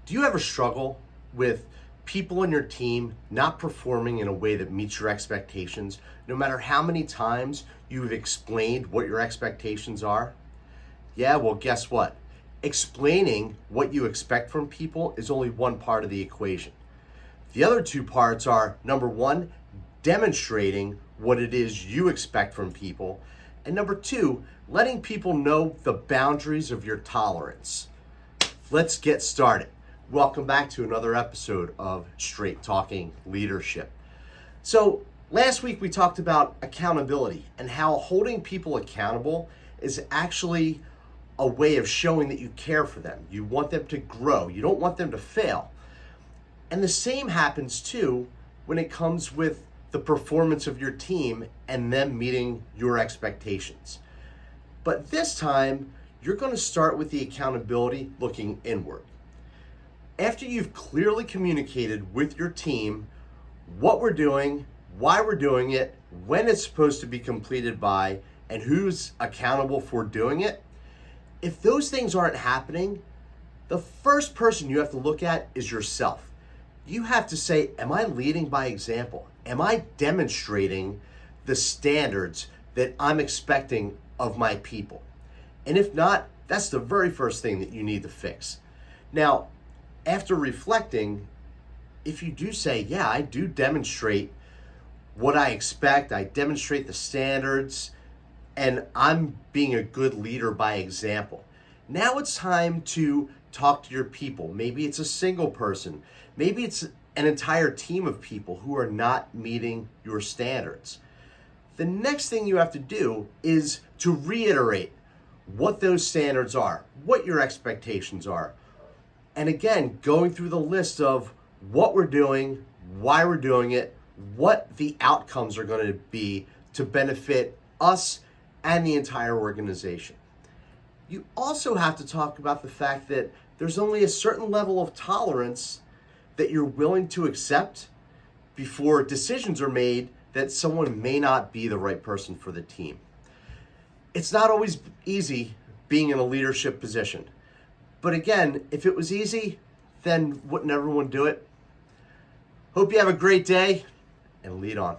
Do you ever struggle with people on your team not performing in a way that meets your expectations, no matter how many times you've explained what your expectations are? Yeah, well, guess what? Explaining what you expect from people is only one part of the equation. The other two parts are number one, demonstrating what it is you expect from people, and number two, letting people know the boundaries of your tolerance. Let's get started. Welcome back to another episode of Straight Talking Leadership. So last week we talked about accountability and how holding people accountable is actually a way of showing that you care for them. You want them to grow. You don't want them to fail. And the same happens too when it comes with the performance of your team and them meeting your expectations. But this time, you're going to start with the accountability looking inward. After you've clearly communicated with your team what we're doing, why we're doing it, when it's supposed to be completed by, and who's accountable for doing it, if those things aren't happening, the first person you have to look at is yourself. You have to say, am I leading by example? Am I demonstrating the standards that I'm expecting of my people? And if not, that's the very first thing that you need to fix. Now, after reflecting, if you do say, yeah, I do demonstrate what I expect, I demonstrate the standards, and I'm being a good leader by example. Now it's time to talk to your people. Maybe it's a single person. Maybe it's an entire team of people who are not meeting your standards. The next thing you have to do is to reiterate what those standards are, what your expectations are. And again, going through the list of what we're doing, why we're doing it, what the outcomes are going to be to benefit us and the entire organization. You also have to talk about the fact that there's only a certain level of tolerance that you're willing to accept before decisions are made that someone may not be the right person for the team. It's not always easy being in a leadership position. But again, if it was easy, then wouldn't everyone do it? Hope you have a great day and lead on.